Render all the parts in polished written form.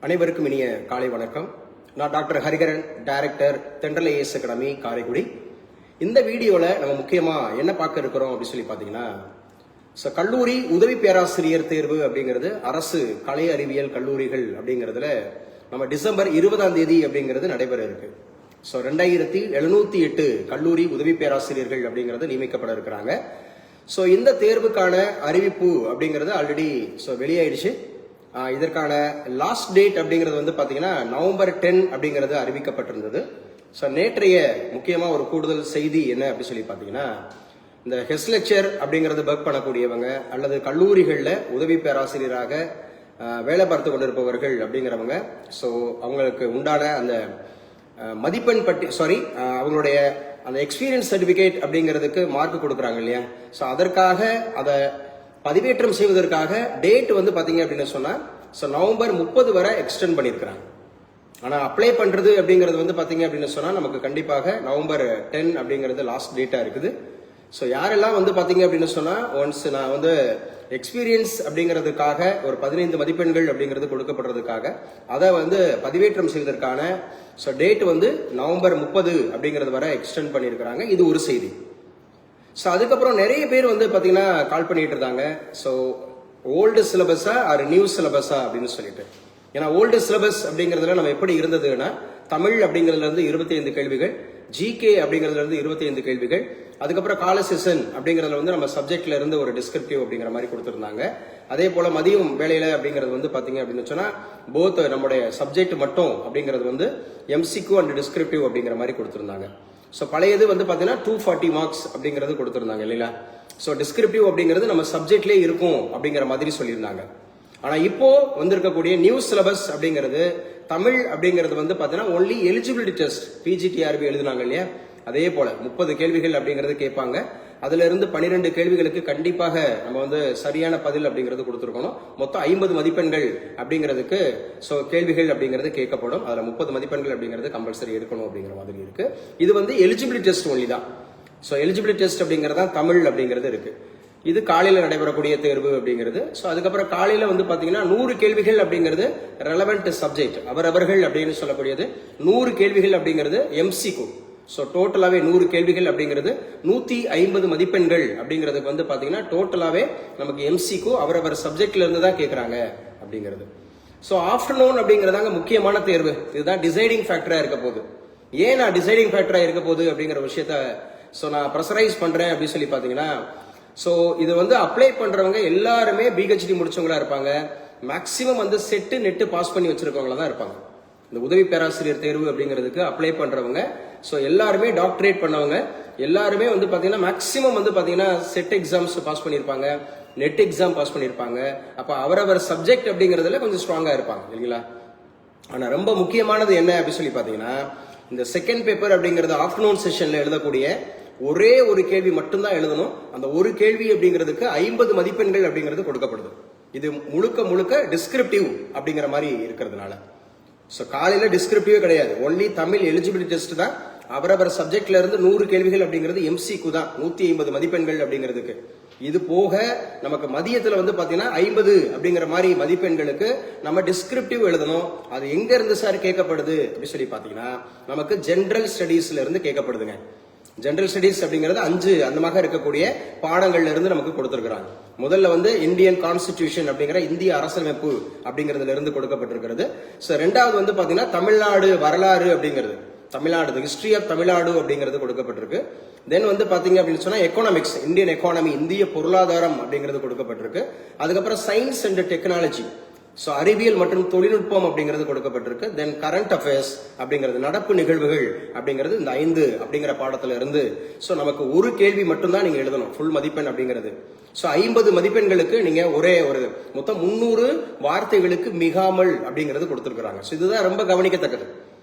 அனைவருக்கும் இனிய காலை வணக்கம். நான் டாக்டர் ஹரிகரன், டைரக்டர் தென்றல் ஐஏஎஸ் அகாடமி காரைக்குடி. இந்த வீடியோவில் நம்ம முக்கியமாக என்ன பார்க்க இருக்கிறோம் அப்படின்னு சொல்லி பார்த்தீங்கன்னா, கல்லூரி உதவி பேராசிரியர் தேர்வு அப்படிங்கிறது அரசு கலை அறிவியல் கல்லூரிகள் அப்படிங்கிறதுல நம்ம டிசம்பர் 20ஆம் தேதி அப்படிங்கிறது நடைபெற இருக்கு. 2708 கல்லூரி உதவி பேராசிரியர்கள் அப்படிங்கிறது நியமிக்கப்பட இருக்கிறாங்க. இந்த தேர்வுக்கான அறிவிப்பு அப்படிங்கிறது ஆல்ரெடி வெளியாயிடுச்சு. இதற்கான லாஸ்ட் டேட் அப்படிங்கிறது வந்து பாத்தீங்கன்னா நவம்பர் 10 அப்படிங்கிறது அறிவிக்கப்பட்டிருந்தது. நேற்றைய முக்கியமா ஒரு கூடுதல் செய்தி என்ன அப்படின்னு சொல்லி பாத்தீங்கன்னா, இந்த ஹெஸ் லெக்சர் அப்படிங்கறது ஒர்க் பண்ணக்கூடியவங்க அல்லது கல்லூரிகளில் உதவி பேராசிரியராக வேலை பார்த்து கொண்டிருப்பவர்கள் அப்படிங்கிறவங்க அவங்களுக்கு உண்டான அந்த மதிப்பெண் அவங்களுடைய அந்த எக்ஸ்பீரியன்ஸ் சர்டிபிகேட் அப்படிங்கிறதுக்கு மார்க் கொடுக்குறாங்க இல்லையா, அதற்காக அதை பதிவேற்றம் செய்வதற்காக டேட் வந்து பாத்தீங்க அப்படின்னு சொன்னா நவம்பர் 30 வரை எக்ஸ்டெண்ட் பண்ணிருக்கிறாங்க. ஆனா அப்ளை பண்றது அப்படிங்கிறது வந்து பாத்தீங்க அப்படின்னு சொன்னா நமக்கு கண்டிப்பாக நவம்பர் 10 அப்படிங்கிறது லாஸ்ட் டேட்டா இருக்குது. யாரெல்லாம் வந்து பாத்தீங்க அப்படின்னு சொன்னா ஒன்ஸ் நான் வந்து எக்ஸ்பீரியன்ஸ் அப்படிங்கிறதுக்காக ஒரு 15 மதிப்பெண்கள் அப்படிங்கிறது கொடுக்கப்படுறதுக்காக அதை வந்து பதிவேற்றம் செய்வதற்கான டேட் வந்து நவம்பர் 30 அப்படிங்கிறது வரை எக்ஸ்டெண்ட் பண்ணியிருக்கிறாங்க. இது ஒரு செய்தி. அதுக்கப்புறம் நிறைய பேர் வந்து பாத்தீங்கன்னா கால் பண்ணிட்டு இருந்தாங்க, ஓல்டு சிலபஸா ஆர் நியூ சிலபஸா அப்படின்னு சொல்லிட்டு. ஏன்னா ஓல்டு சிலபஸ் அப்படிங்கிறதுல நம்ம எப்படி இருந்ததுன்னா, தமிழ் அப்படிங்கிறதுல இருந்து 25 கேள்விகள், ஜிகே அப்படிங்கிறதுல இருந்து 25 கேள்விகள், அதுக்கப்புறம் கால செஷன் அப்படிங்கறதுல வந்து நம்ம சப்ஜெக்ட்ல இருந்து ஒரு டிஸ்கிரிப்டிவ் அப்படிங்கிற மாதிரி கொடுத்திருந்தாங்க. அதே போல மதியம் வேலையில அப்படிங்கிறது வந்து பாத்தீங்க அப்படின்னு சொன்னா போத் நம்முடைய சப்ஜெக்ட் மட்டும் அப்படிங்கிறது வந்து எம்சிக்யூ அண்ட் டிஸ்கிரிப்டிவ் அப்படிங்கிற மாதிரி கொடுத்திருந்தாங்க. பழையது வந்து பாத்தீங்கன்னா 240 மார்க்ஸ் அப்படிங்கிறது கொடுத்திருந்தாங்க இல்லைங்களா. டிஸ்கிரிப்டிவ் அப்படிங்கிறது நம்ம சப்ஜெக்ட்லயே இருக்கும் அப்படிங்கிற மாதிரி சொல்லியிருந்தாங்க. ஆனா இப்போ வந்திருக்கக்கூடிய நியூ சிலபஸ் அப்படிங்கிறது தமிழ் அப்படிங்கிறது வந்து பாத்தீங்கன்னா ஒன்லி எலிஜிபிலிட்டி டெஸ்ட் பிஜிடிஆர்பி எழுதுனாங்க இல்லையா, அதே போல 30 கேள்விகள் அப்படிங்கிறது கேட்பாங்க. அதுல இருந்து 12 கேள்விகளுக்கு கண்டிப்பாக நம்ம வந்து சரியான பதில் அப்படிங்கிறது கொடுத்துருக்கணும். மொத்தம் 50 மதிப்பெண்கள் அப்படிங்கிறதுக்கு கேள்விகள் அப்படிங்கிறது கேட்கப்படும். அதுல 30 மதிப்பெண்கள் அப்படிங்கிறது கம்பல்சரி எடுக்கணும் அப்படிங்கிற மாதிரி இருக்கு. இது வந்து எலிஜிபிலிட்டி டெஸ்ட் ஒன்லி தான். எலிஜிபிலிட்டி டெஸ்ட் அப்படிங்கிறது தமிழ் அப்படிங்கிறது இருக்கு. இது காலையில நடைபெறக்கூடிய தேர்வு அப்படிங்கிறது. அதுக்கப்புறம் காலையில வந்து பாத்தீங்கன்னா 100 கேள்விகள் அப்படிங்கிறது ரெலவெண்ட் சப்ஜெக்ட் அவரவர்கள் அப்படின்னு சொல்லக்கூடியது 100 கேள்விகள் அப்படிங்கிறது எம்சிக்யூ. டோட்டலாவே 100 கேள்விகள் அப்படிங்கிறது 150 மதிப்பெண்கள் அப்படிங்கிறதுக்கு வந்து பாத்தீங்கன்னா டோட்டலாவே நமக்கு எம்சிக்யூ அவரவர் சப்ஜெக்ட்ல இருந்து தான் கேட்கறாங்க அப்படிங்கிறது. ஆஃப்டர்நூன் அப்படிங்கறதாங்க முக்கியமான தேர்வு. இதுதான் டிசைடிங் ஃபேக்டரா இருக்க போகுது. ஏன் நான் டிசைடிங் ஃபேக்டரா இருக்க போகுது அப்படிங்கிற விஷயத்த நான் ப்ரெஷரைஸ் பண்றேன் அப்படின்னு சொல்லி பாத்தீங்கன்னா, இது வந்து அப்ளை பண்றவங்க எல்லாருமே பிஹெச்டி முடிச்சவங்களா இருப்பாங்க. மேக்சிமம் வந்து செட்டு நெட்டு பாஸ் பண்ணி வச்சிருக்கவங்களா தான் இருப்பாங்க. இந்த உதவி பேராசிரியர் தேர்வு அப்படிங்கிறதுக்கு அப்ளை பண்றவங்க எல்லாருமே டாக்டரேட் பண்ணவங்க எல்லாருமே வந்து பாத்தீங்கன்னா மேக்சிமம் வந்து பாத்தீங்கன்னா செட் எக்ஸாம்ஸ் பாஸ் பண்ணிருப்பாங்க, நெட் எக்ஸாம் பாஸ் பண்ணிருப்பாங்க. அப்ப அவரவர் சப்ஜெக்ட் அப்படிங்கறதுல கொஞ்சம் ஸ்ட்ராங்கா இருப்பாங்க இல்லைங்களா. ஆனா ரொம்ப முக்கியமானது என்ன அப்படின்னு சொல்லி பாத்தீங்கன்னா, இந்த செகண்ட் பேப்பர் அப்படிங்கிறது ஆஃப்டர்நூன் செஷன்ல எழுதக்கூடிய ஒரே ஒரு கேள்வி மட்டும்தான் எழுதணும். அந்த ஒரு கேள்வி அப்படிங்கிறதுக்கு 50 மதிப்பெண்கள் அப்படிங்கிறது கொடுக்கப்படுது. இது முழுக்க முழுக்க டிஸ்கிரிப்டிவ் அப்படிங்கிற மாதிரி இருக்கிறதுனால காலையில டிஸ்கிரிப்டிவே கிடையாது, ஒன்லி தமிழ் எலிஜிபிலிட்டி டெஸ்ட் தான். அவரவர் சப்ஜெக்ட்ல இருந்து 100 கேள்விகள் அப்படிங்கிறது எம்சிக்யூ தான், 150 மதிப்பெண்கள் அப்படிங்கிறதுக்கு. இது போக நமக்கு மதியத்துல வந்து பாத்தீங்கன்னா 50 அப்படிங்கிற மாதிரி மதிப்பெண்களுக்கு நம்ம டிஸ்கிரிப்டிவ் எழுதணும். அது எங்க இருந்து சார் கேட்கப்படுது அப்படின்னு சொல்லி பாத்தீங்கன்னா, நமக்கு ஜெனரல் ஸ்டடீஸ்ல இருந்து கேட்கப்படுதுங்க. ஜெனரல் ஸ்டடீஸ் அப்படிங்கிறது 5 அந்தமாக இருக்கக்கூடிய பாடங்கள்ல இருந்து நமக்கு கொடுத்திருக்கிறாங்க. முதல்ல வந்து இந்தியன் கான்ஸ்டிடியூஷன் அப்படிங்கிற இந்திய அரசமைப்பு அப்படிங்கறதுல இருந்து கொடுக்கப்பட்டிருக்கிறது. ரெண்டாவது வந்து பாத்தீங்கன்னா தமிழ்நாடு வரலாறு அப்படிங்கிறது, தமிழ்நாடு ஹிஸ்டரி ஆஃப் தமிழ்நாடு அப்படிங்கிறது கொடுக்கப்பட்டிருக்கு. தென் வந்து பாத்தீங்க அப்படின்னு சொன்னா எக்கனாமிக்ஸ், இந்தியன் எக்கானமி இந்திய பொருளாதாரம் அப்படிங்கிறது கொடுக்கப்பட்டிருக்கு. அதுக்கப்புறம் சயின்ஸ் அண்ட் டெக்னாலஜி, அறிவியல் மற்றும் தொழில்நுட்பம் அப்படிங்கிறது கொடுக்கப்பட்டிருக்கு. தென் கரண்ட் அஃபேர்ஸ் அப்படிங்கிறது நடப்பு நிகழ்வுகள் அப்படிங்கிறது இந்த 5 அப்படிங்கிற பாடத்துல இருந்து நமக்கு ஒரு கேள்வி மட்டும்தான் நீங்க எழுதணும், ஃபுல் மதிப்பெண் அப்படிங்கிறது. 50 மதிப்பெண்களுக்கு நீங்க ஒரே ஒரு மொத்தம் 300 வார்த்தைகளுக்கு மிகாமல் அப்படிங்கிறது கொடுத்திருக்கிறாங்க. இதுதான் ரொம்ப கவனிக்கத்தக்கது.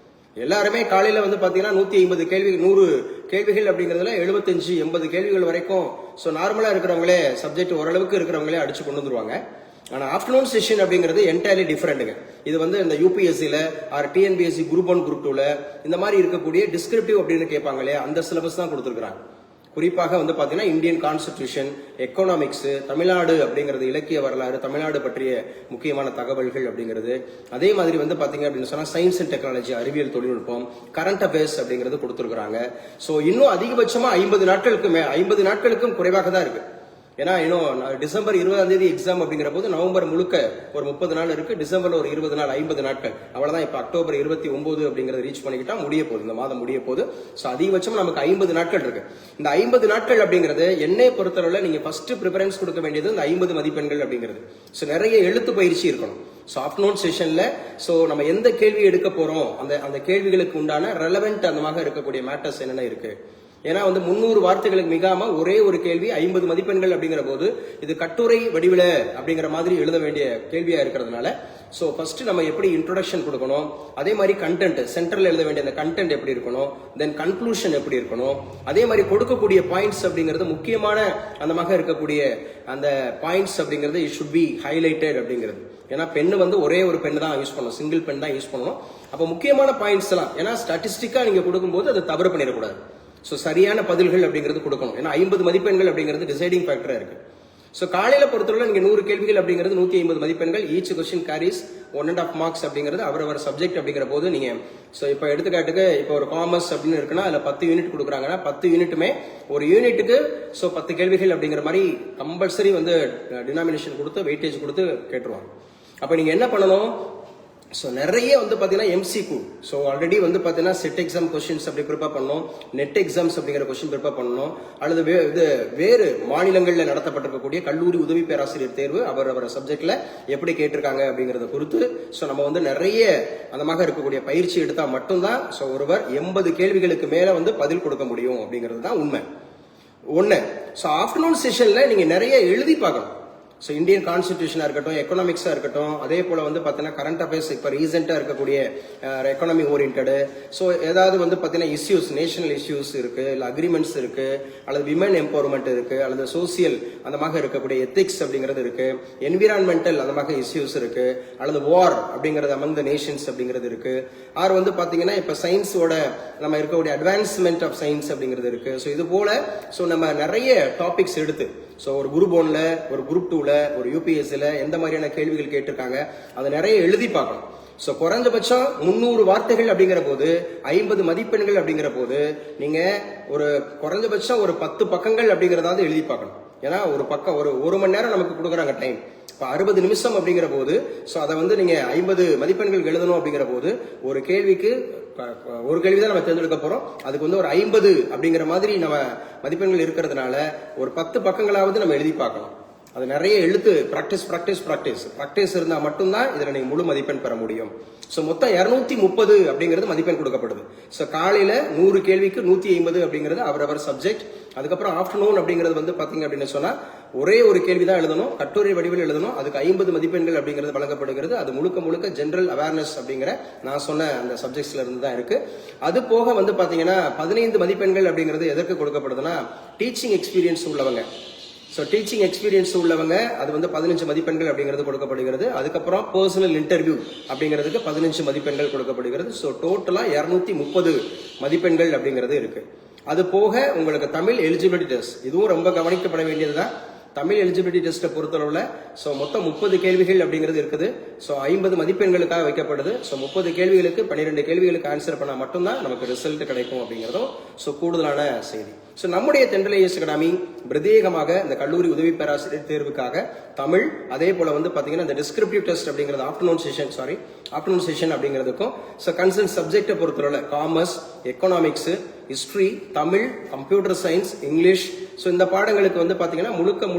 எல்லாருமே காலையில வந்து பாத்தீங்கன்னா 150 கேள்வி 100 கேள்விகள் அப்படிங்கறதுல 75-80 கேள்விகள் வரைக்கும் நார்மலா இருக்கிறவங்களே சப்ஜெக்ட் ஓரளவுக்கு இருக்கிறவங்களே அடிச்சு கொண்டு வந்துருவாங்க. ஆனா ஆஃப்டர்நூன் செஷன் அப்படிங்கிறது என்டையர்லி டிஃபரெண்ட்டுங்க. இது வந்து இந்த யூபிஎஸ்சில ஆர் டிஎன்பிஎஸ்சி குரூப் 1 குரூப் 2ல இந்த மாதிரி இருக்கக்கூடிய டிஸ்கிரிப்டிவ் அப்படின்னு கேட்பாங்க இல்லையா, அந்த சிலபஸ் தான் கொடுத்துருக்காங்க. குறிப்பாக வந்து பாத்தீங்கன்னா இந்தியன் கான்ஸ்டிடியூஷன், எக்கனாமிக்ஸ், தமிழ்நாடு அப்படிங்கிறது இலக்கிய வரலாறு, தமிழ்நாடு பற்றிய முக்கியமான தகவல்கள் அப்படிங்கிறது. அதே மாதிரி வந்து பாத்தீங்க அப்படின்னு சொன்னா சயின்ஸ் அண்ட் டெக்னாலஜி, அறிவியல் தொழில்நுட்பம், கரண்ட் அஃபேர்ஸ் அப்படிங்கிறது கொடுத்துருக்காங்க. சோ இன்னும் அதிகபட்சமா 50 நாட்களுக்கும் குறைவாக தான் இருக்கு. ஏன்னா இன்னும் டிசம்பர் 20ஆம் தேதி எக்ஸாம் அப்படிங்கிற போது நவம்பர் முழுக்க ஒரு 30 நாள் இருக்கு, டிசம்பர்ல ஒரு 20 நாள், 50 நாட்கள் அவ்வளவுதான். இப்ப அக்டோபர் 29 அப்படிங்கறது ரீச் பண்ணிக்கிட்டா முடிய போகுது, இந்த மாதம் முடிய போகுது. சோ அதிகபட்சம் நமக்கு 50 நாட்கள் இருக்கு. இந்த 50 நாட்கள் அப்படிங்கிறது என்னை பொறுத்தளவுல நீங்க ஃபர்ஸ்ட் ப்ரிஃபரன்ஸ் கொடுக்க வேண்டியது இந்த 50 மதிப்பெண்கள் அப்படிங்கிறது. சோ நிறைய எழுத்து பயிற்சி இருக்கணும். ஸோ ஆஃப்டர்நூன் செஷன்ல ஸோ நம்ம எந்த கேள்வி எடுக்க போறோம், அந்த கேள்விகளுக்கு உண்டான ரெலவெண்ட் அந்தமாக இருக்கக்கூடிய மேட்டர்ஸ் என்னென்ன இருக்கு. ஏன்னா வந்து 300 வார்த்தைகளுக்கு மிகாம ஒரே ஒரு கேள்வி 50 மதிப்பெண்கள் அப்படிங்கிற போது இது கட்டுரை வடிவில அப்படிங்கிற மாதிரி எழுத வேண்டிய கேள்வியா இருக்கிறதுனால ஸோ ஃபர்ஸ்ட் நம்ம எப்படி இன்ட்ரோடக்ஷன் கொடுக்கணும், அதே மாதிரி கண்டென்ட் சென்டர்ல எழுத வேண்டிய அந்த கண்டென்ட் எப்படி இருக்கணும், தென் கன்க்ளூஷன் எப்படி இருக்கணும், அதே மாதிரி கொடுக்கக்கூடிய பாயிண்ட்ஸ் அப்படிங்கிறது முக்கியமான அந்தமாக இருக்கக்கூடிய அந்த பாயிண்ட்ஸ் அப்படிங்கிறது இட் ஷுட் பி ஹைலைட்டட் அப்படிங்கிறது. ஏன்னா பெண்ணு வந்து ஒரே ஒரு பெண் தான் யூஸ் பண்ணணும், சிங்கிள் பென் தான் யூஸ் பண்ணணும். அப்போ முக்கியமான பாயிண்ட்ஸ் எல்லாம் ஏன்னா ஸ்டாட்டிஸ்டிக்கா நீங்க கொடுக்கும்போது அதை தவறு பண்ணிடக்கூடாது. ஸோ சரியான பதில்கள் அப்படிங்கிறது கொடுக்கணும். ஏன்னா 50 மதிப்பெண்கள் அப்படிங்கிறது டிசைடிங் ஃபேக்டரா இருக்கு. ஸோ காலையில பொறுத்தவரை நீங்க 100 கேள்விகள் அப்படிங்கிறது 150 மதிப்பெண்கள், ஈச் கொஸ்டின் கேரிஸ் 1.5 மார்க்ஸ் அப்படிங்கிறது அவரவர் சப்ஜெக்ட் அப்படிங்கிற போது நீங்க ஸோ இப்போ எடுத்துக்காட்டுக்கு இப்போ ஒரு காமர்ஸ் அப்படின்னு இருக்குன்னா அதுல 10 யூனிட் கொடுக்குறாங்கன்னா 10 யூனிட்டுமே ஒரு யூனிட்டுக்கு ஸோ 10 கேள்விகள் அப்படிங்கிற மாதிரி கம்பல்சரி வந்து டினாமினேஷன் கொடுத்து வெயிட்டேஜ் கொடுத்து கேட்டுருவாங்க. அப்ப நீங்க என்ன பண்ணணும், ஸோ நிறைய வந்து பார்த்தீங்கன்னா எம்சிக்யூ, ஸோ ஆல்ரெடி வந்து பார்த்தீங்கன்னா செட் எக்ஸாம் கொஸ்டின்ஸ் அப்படி ப்ரிப்பேர் பண்ணணும், நெட் எக்ஸாம்ஸ் அப்படிங்கிற கொஸ்டின் ப்ரிப்பேர் பண்ணணும், அல்லது வேறு மாநிலங்களில் நடத்தப்பட்டிருக்கக்கூடிய கல்லூரி உதவி பேராசிரியர் தேர்வு அவர் சப்ஜெக்ட்ல எப்படி கேட்டிருக்காங்க அப்படிங்கறத பொறுத்து ஸோ நம்ம வந்து நிறைய அந்தமாக இருக்கக்கூடிய பயிற்சி எடுத்தா மட்டும்தான் ஸோ ஒருவர் 80 கேள்விகளுக்கு மேல வந்து பதில் கொடுக்க முடியும் அப்படிங்கிறது தான் உண்மை. ஒன்று, ஸோ ஆஃப்டர்நூன் செஷன்ல நீங்க நிறைய எழுதி பார்க்கணும். ஸோ இந்தியன் கான்ஸ்டிடியூஷனா இருக்கட்டும், எக்கனாமிக்ஸா இருக்கட்டும், அதே போல வந்து பார்த்தீங்கன்னா கரண்ட் அஃபேர்ஸ் இப்போ ரீசெண்டா இருக்கக்கூடிய எக்கனாமி ஓரியன்டடு, ஸோ ஏதாவது வந்து பார்த்தீங்கன்னா இஷ்யூஸ், நேஷனல் இஷ்யூஸ் இருக்கு, இல்லை அக்ரிமெண்ட்ஸ் இருக்கு, அல்லது விமன் எம்பவர்மெண்ட் இருக்கு, அல்லது சோசியல் அந்தமாக இருக்கக்கூடிய எத்திக்ஸ் அப்படிங்கிறது இருக்கு, என்விரான்மெண்டல் அந்தமாக இஷ்யூஸ் இருக்கு, அல்லது வார் அப்படிங்கிறது அமங் த நேஷன்ஸ் அப்படிங்கிறது இருக்கு, ஆர் வந்து பார்த்தீங்கன்னா இப்போ சயின்ஸோட நம்ம இருக்கக்கூடிய அட்வான்ஸ்மெண்ட் ஆஃப் சயின்ஸ் அப்படிங்கிறது இருக்கு. ஸோ இது போல ஸோ நம்ம நிறைய டாபிக்ஸ் எடுத்து ஸோ ஒரு குரூப் 1ல, ஒரு குரூப் 2ல, ஒரு யூபிஎஸ்சில எந்த மாதிரியான கேள்விகள் கேட்டிருக்காங்க அதை நிறைய எழுதி பார்க்கணும். ஸோ குறைஞ்சபட்சம் 300 வார்த்தைகள் அப்படிங்கிற போது 50 மதிப்பெண்கள் அப்படிங்கிற போது நீங்க ஒரு குறைஞ்சபட்சம் ஒரு 10 பக்கங்கள் அப்படிங்கறதாவது எழுதி பார்க்கணும். ஏன்னா ஒரு பக்கம் ஒரு மணி நேரம் நமக்கு கொடுக்குறாங்க டைம், இப்போ 60 நிமிஷம் அப்படிங்கிற போது ஸோ அதை வந்து நீங்க 50 மதிப்பெண்கள் எழுதணும் அப்படிங்கிற போது ஒரு கேள்விக்கு ஒரு கேள்விதான் நம்ம தேர்ந்தெடுக்க போறோம், அதுக்கு வந்து ஒரு 50 அப்படிங்கிற மாதிரி நம்ம மதிப்பெண்கள் இருக்கிறதுனால ஒரு 10 பக்கங்களாவது நம்ம எழுதி பார்க்கணும். அது நிறைய எழுத்து பிராக்டிஸ் இருந்தா மட்டும்தான் இதுல நீங்க முழு மதிப்பெண் பெற முடியும். ஸோ மொத்தம் 230 அப்படிங்கிறது மதிப்பெண் கொடுக்கப்படுது. ஸோ காலையில 100 கேள்விக்கு 150 அப்படிங்கிறது அவரவர் சப்ஜெக்ட். அதுக்கப்புறம் ஆஃப்டர்நூன் அப்படிங்கிறது வந்து பாத்தீங்க அப்படின்னு சொன்னா ஒரே ஒரு கேள்வி தான் எழுதணும், கட்டுரை வடிவில் எழுதணும், அதுக்கு 50 மதிப்பெண்கள் அப்படிங்கிறது வழங்கப்படுகிறது. அது முழுக்க ஜெனரல் அவேர்னஸ் அப்படிங்கிற நான் சொன்ன அந்த சப்ஜெக்ட்ஸ்ல இருந்து தான் இருக்கு. அது போக வந்து பாத்தீங்கன்னா 15 மதிப்பெண்கள் அப்படிங்கிறது எதற்கு கொடுக்கப்படுதுன்னா டீச்சிங் எக்ஸ்பீரியன்ஸ் உள்ளவங்க. ஸோ டீச்சிங் எக்ஸ்பீரியன்ஸ் உள்ளவங்க அது வந்து 15 மதிப்பெண்கள் அப்படிங்கிறது கொடுக்கப்படுகிறது. அதுக்கப்புறம் பர்சனல் இன்டர்வியூ அப்படிங்கிறதுக்கு 15 மதிப்பெண்கள் கொடுக்கப்படுகிறது. ஸோ டோட்டலா 230 மதிப்பெண்கள் அப்படிங்கிறது இருக்கு. அது போக உங்களுக்கு தமிழ் எலிஜிபிலிட்டி டெஸ்ட், இதுவும் ரொம்ப கவனிக்கப்பட வேண்டியதுதான். தமிழ் எலிஜிபிலிட்டி டெஸ்ட்டை பொறுத்தளவுல ஸோ மொத்தம் 30 கேள்விகள் அப்படிங்கிறது இருக்குது. ஸோ 50 மதிப்பெண்களுக்காக வைக்கப்படுது. ஸோ 30 கேள்விகளுக்கு 12 கேள்விகளுக்கு ஆன்சர் பண்ணா மட்டும்தான் நமக்கு ரிசல்ட் கிடைக்கும் அப்படிங்கிறதும் ஸோ கூடுதலான செய்தி. ஸோ நம்முடைய தென்றல் ஐஏஎஸ் அகாடமி பிரத்யேகமாக இந்த கல்லூரி உதவி பேராசிரியர் தேர்வுக்காக தமிழ், அதே போல வந்து பாத்தீங்கன்னா இந்த டிஸ்கிரிப்டிவ் டெஸ்ட் அப்படிங்கிறது ஆஃப்டர்நூன் செஷன் அப்படிங்கிறதுக்கும் ஸோ கன்சர்ன் சப்ஜெக்டை பொறுத்தளவுல commerce, economics, history, Tamil, computer science, English, so இந்த பாடங்களுக்கு வந்து பாத்தீங்கன்னா முழுக்க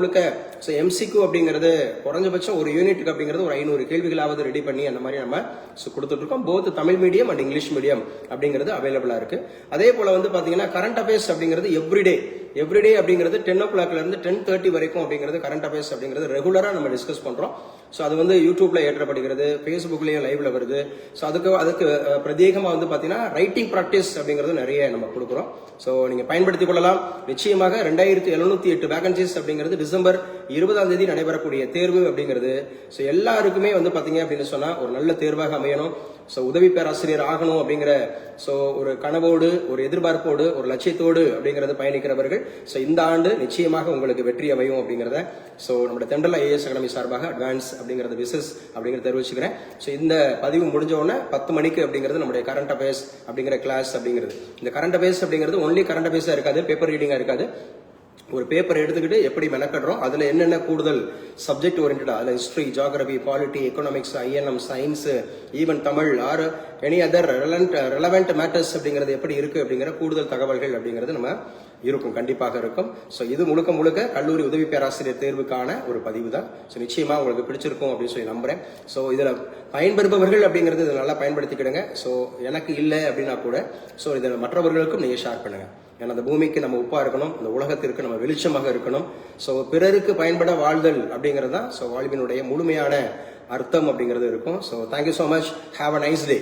ஸோ எம்சிக்யூ அப்படிங்கிறது குறைஞ்சபட்சம் ஒரு யூனிட்டுக்கு அப்படிங்கிறது ஒரு 500 கேள்விகளாவது ரெடி பண்ணி அந்த மாதிரி நம்ம ஸோ கொடுத்துட்டு இருக்கோம். Both Tamil medium and English medium அப்படிங்கிறது அவைலபிளா இருக்கு. அதே போல வந்து பாத்தீங்கன்னா கரண்ட் அஃபேர்ஸ் அப்படிங்கிறது எவ்ரிடே அப்படிங்கிறது 10 o'clockல இருந்து 10:30 வரைக்கும் அப்படிங்கிறது கரண்ட் அஃபேர்ஸ் அப்படிங்கிறது ரெகுலரா நம்ம டிஸ்கஸ் பண்றோம். ஸோ அது வந்து யூடியூப்ல ஏற்றப்படுகிறது, ஃபேஸ்புக்லயும் லைவ்ல வருது. ஸோ அதுக்கு பிரத்யேகமா வந்து பாத்தீங்கன்னா ரைட்டிங் ப்ராக்டிஸ் அப்படிங்கிறது நிறைய நம்ம கொடுக்குறோம். ஸோ நீங்க பயன்படுத்திக் கொள்ளலாம். நிச்சயமாக 2708 வேகன்சிஸ் அப்படிங்கிறது டிசம்பர் 20ஆம் தேதி நடைபெறக்கூடிய தேர்வு அப்படிங்கிறது ஸோ எல்லாருக்குமே வந்து பாத்தீங்க அப்படின்னு சொன்னா ஒரு நல்ல தேர்வாக அமையணும். ஸோ உதவி பேராசிரியர் ஆகணும் அப்படிங்கிற ஸோ ஒரு கனவோடு, ஒரு எதிர்பார்ப்போடு, ஒரு லட்சியத்தோடு அப்படிங்கறது பயணிக்கிறவர்கள் ஸோ இந்த ஆண்டு நிச்சயமாக உங்களுக்கு வெற்றி அமையும் அப்படிங்கிறத ஸோ நம்மளோட தென்றல் ஐஏஎஸ் அகாடமி சார்பாக அட்வான்ஸ் அப்படிங்கறது விசஸ் அப்படிங்கறத தெரிவிச்சுக்கிறேன். ஸோ இந்த பதிவு முடிஞ்ச உடனே 10 மணிக்கு அப்படிங்கிறது நம்முடைய கரண்ட் அஃபேர்ஸ் அப்படிங்கிற கிளாஸ் அப்படிங்கிறது. இந்த கரண்ட் அஃபேர்ஸ் அப்படிங்கிறது ஒன்லி கரண்ட் அஃபேர்ஸா இருக்காது, பேப்பர் ரீடிங்கா இருக்காது. ஒரு பேப்பர் எடுத்துக்கிட்டு எப்படி மெனக்கடுறோம், அதுல என்னென்ன கூடுதல் சப்ஜெக்ட் ஓரியன்டா, அதுல history, geography, polity, economics, INM, science, even Tamil or any other relevant matters அப்படிங்கிறது எப்படி இருக்கு அப்படிங்கிற கூடுதல் தகவல்கள் அப்படிங்கிறது நம்ம இருக்கும், கண்டிப்பாக இருக்கும். ஸோ இது முழுக்க முழுக்க கல்லூரி உதவி பேராசிரியர் தேர்வுக்கான ஒரு பதிவு தான். ஸோ நிச்சயமா உங்களுக்கு பிடிச்சிருக்கும் அப்படின்னு சொல்லி நம்புறேன். ஸோ இதுல பயன்பெறுபவர்கள் அப்படிங்கிறது இதை நல்லா பயன்படுத்திக்கிடுங்க. ஸோ எனக்கு இல்லை அப்படின்னா கூட ஸோ இதை மற்றவர்களுக்கும் நீங்க ஷேர் பண்ணுங்க. ஏன்னா அந்த பூமிக்கு நம்ம உப்பா இருக்கணும், இந்த உலகத்திற்கு நம்ம வெளிச்சமாக இருக்கணும். ஸோ பிறருக்கு பயன்பட வாழ்தல் அப்படிங்கிறது தான் ஸோ வாழ்வினுடைய முழுமையான அர்த்தம் அப்படிங்கிறது இருக்கும். So thank you so much, have a nice day.